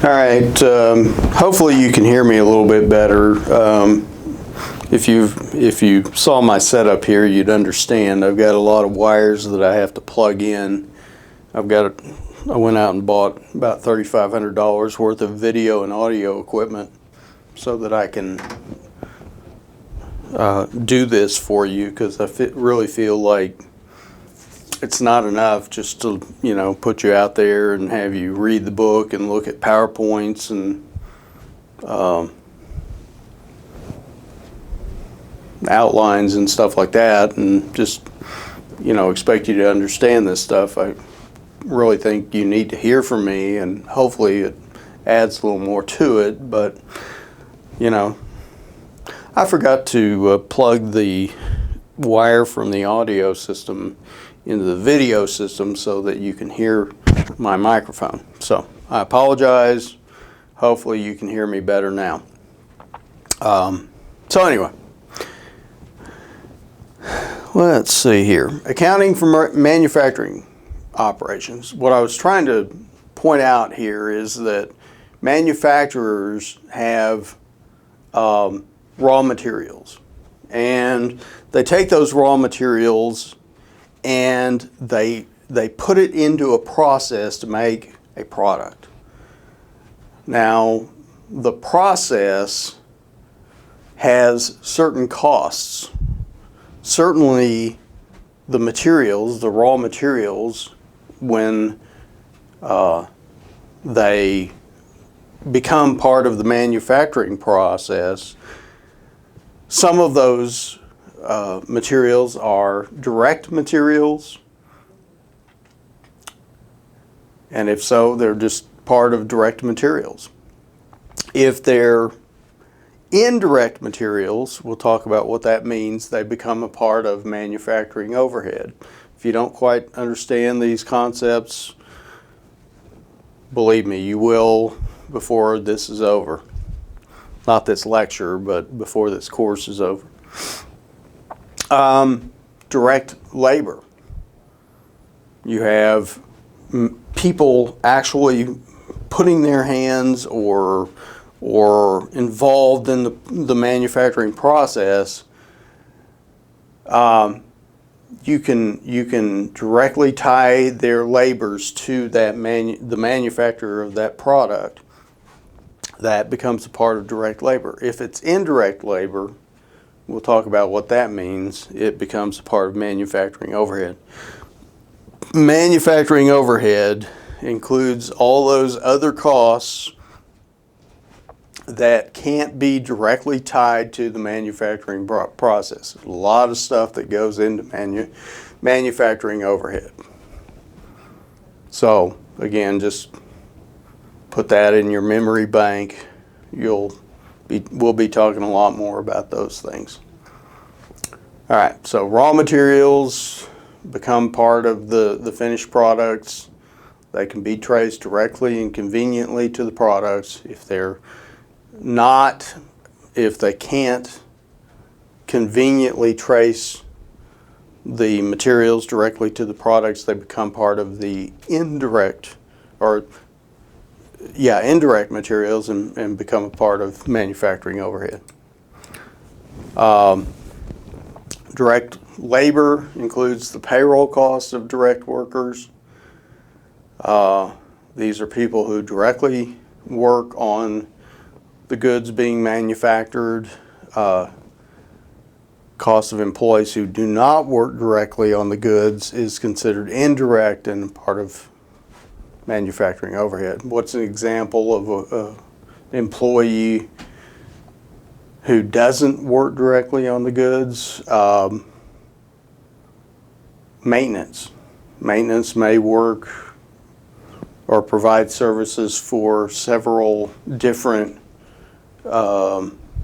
All right, hopefully you can hear me a little bit better. If you saw my setup here, you'd understand. I've got a lot of wires that I have to plug in. I went out and bought about $3,500 worth of video and audio equipment so that I can do this for you, because I really feel like it's not enough just to, put you out there and have you read the book and look at PowerPoints and outlines and stuff like that, and just, expect you to understand this stuff. I really think you need to hear from me, and hopefully it adds a little more to it. But, I forgot to plug the wire from the audio system into the video system so that you can hear my microphone. So I apologize. Hopefully you can hear me better now. So anyway, let's see here. Accounting for manufacturing operations. What I was trying to point out here is that manufacturers have raw materials, and they take those raw materials and they put it into a process to make a product. Now, the process has certain costs. Certainly the materials, the raw materials, when they become part of the manufacturing process, some of those materials are direct materials, and if so, they're just part of direct materials. If they're indirect materials, we'll talk about what that means. They become a part of manufacturing overhead. If you don't quite understand these concepts, believe me, you will before this is over. Not this lecture, but before this course is over. Direct labor. You have people actually putting their hands or involved in the manufacturing process. You can directly tie their labors to that the manufacturer of that product. That becomes a part of direct labor. If it's indirect labor, we'll talk about what that means. It becomes a part of manufacturing overhead. Manufacturing overhead includes all those other costs that can't be directly tied to the manufacturing process. A lot of stuff that goes into manufacturing overhead. So again, just put that in your memory bank. We'll be talking a lot more about those things. All right, so raw materials become part of the finished products. They can be traced directly and conveniently to the products. If they can't conveniently trace the materials directly to the products, they become part of the indirect materials and become a part of manufacturing overhead. Direct labor includes the payroll costs of direct workers. These are people who directly work on the goods being manufactured. Cost of employees who do not work directly on the goods is considered indirect and part of manufacturing overhead. What's an example of an employee who doesn't work directly on the goods? Maintenance. Maintenance may work or provide services for several different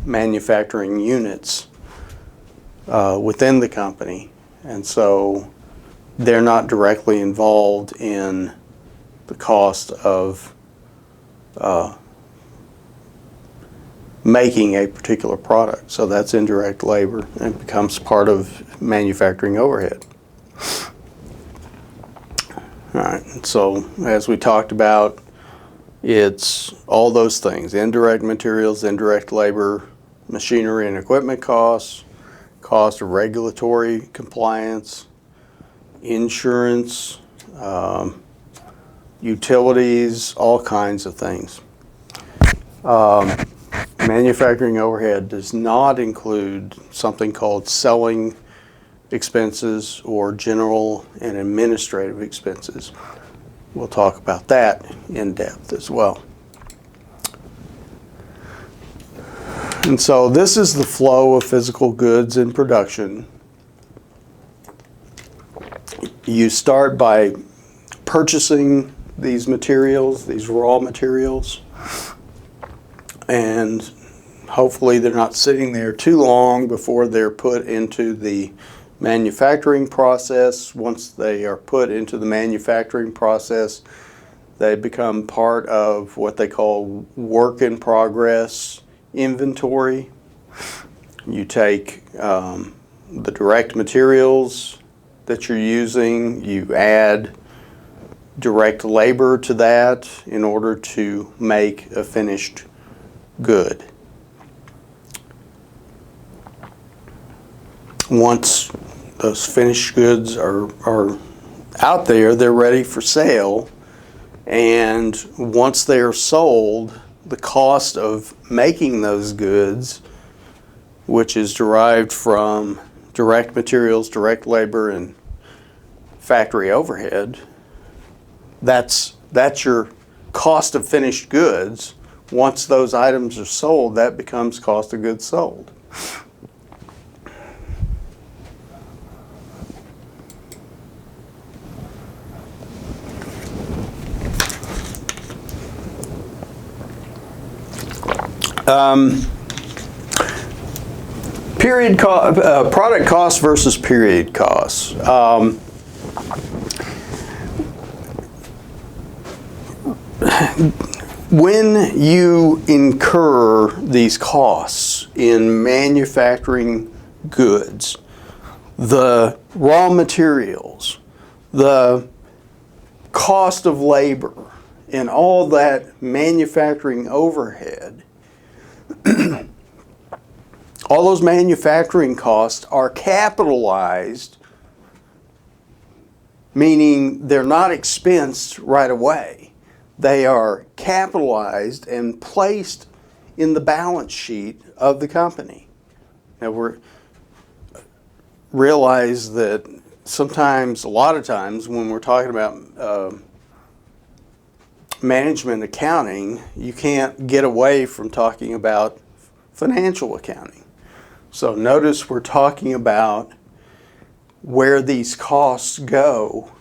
manufacturing units within the company, and so they're not directly involved in the cost of making a particular product. So that's indirect labor and becomes part of manufacturing overhead. All right, so as we talked about It's all those things: indirect materials, indirect labor, machinery and equipment costs, cost of regulatory compliance, insurance, utilities, all kinds of things. Manufacturing overhead does not include something called selling expenses or general and administrative expenses. We'll talk about that in depth as well. And so this is the flow of physical goods in production. You start by purchasing these materials, these raw materials, and hopefully they're not sitting there too long before they're put into the manufacturing process. Once they are put into the manufacturing process, they become part of what they call work in progress inventory. You take the direct materials that you're using, you add direct labor to that in order to make a finished good. Once those finished goods are out there, they're ready for sale, and once they are sold, the cost of making those goods, which is derived from direct materials, direct labor, and factory overhead, that's your cost of finished goods. Once those items are sold, that becomes cost of goods sold. Product cost versus period costs. When you incur these costs in manufacturing goods, the raw materials, the cost of labor, and all that manufacturing overhead, all those manufacturing costs are capitalized, meaning they're not expensed right away. They are capitalized and placed in the balance sheet of the company. Now realize that sometimes, a lot of times, when we're talking about management accounting, you can't get away from talking about financial accounting. So notice we're talking about where these costs go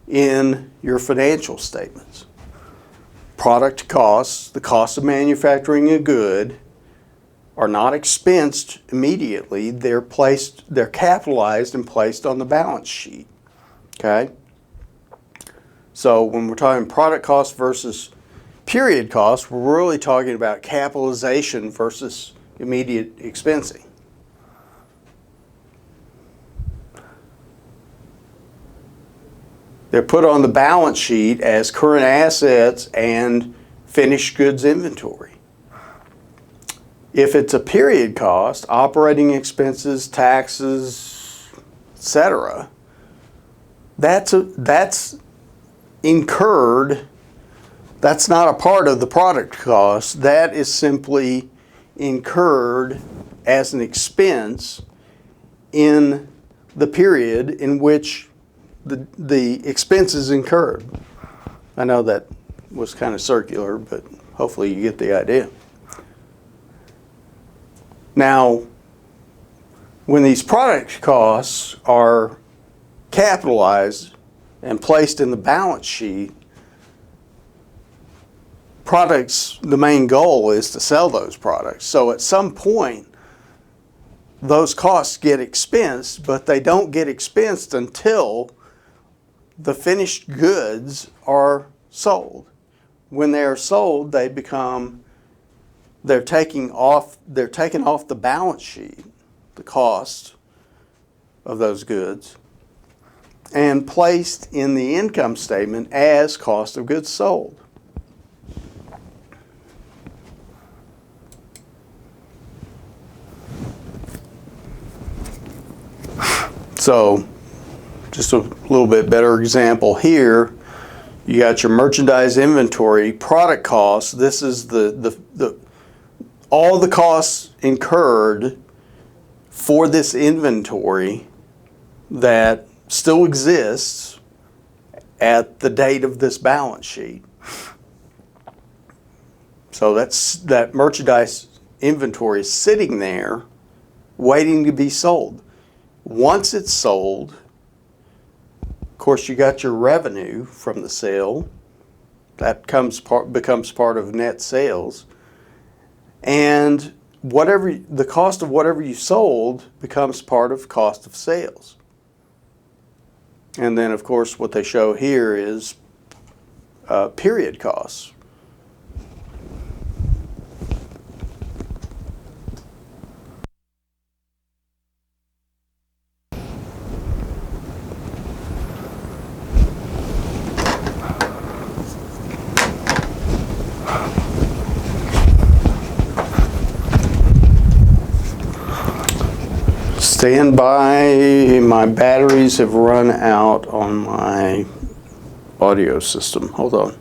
in your financial statements. Product costs, the cost of manufacturing a good, are not expensed immediately. They're capitalized and placed on the balance sheet. Okay? So when we're talking product cost versus period cost, we're really talking about capitalization versus immediate expensing. They're put on the balance sheet as current assets and finished goods inventory. If it's a period cost, operating expenses, taxes, etc., that's incurred. That's not a part of the product cost. That is simply incurred as an expense in the period in which the expense is incurred. I know that was kind of circular, but hopefully you get the idea. Now, when these product costs are capitalized and placed in the balance sheet, the main goal is to sell those products. So at some point, those costs get expensed, but they don't get expensed until the finished goods are sold. When they are sold, they're taken off the balance sheet, the cost of those goods, and placed in the income statement as cost of goods sold. So just a little bit better example here. You got your merchandise inventory, product costs. This is all the costs incurred for this inventory that still exists at the date of this balance sheet. So that merchandise inventory is sitting there waiting to be sold. Once it's sold, of course, you got your revenue from the sale. That becomes part of net sales. And the cost of whatever you sold becomes part of cost of sales. And then, of course, what they show here is period costs. Stand by, my batteries have run out on my audio system. Hold on.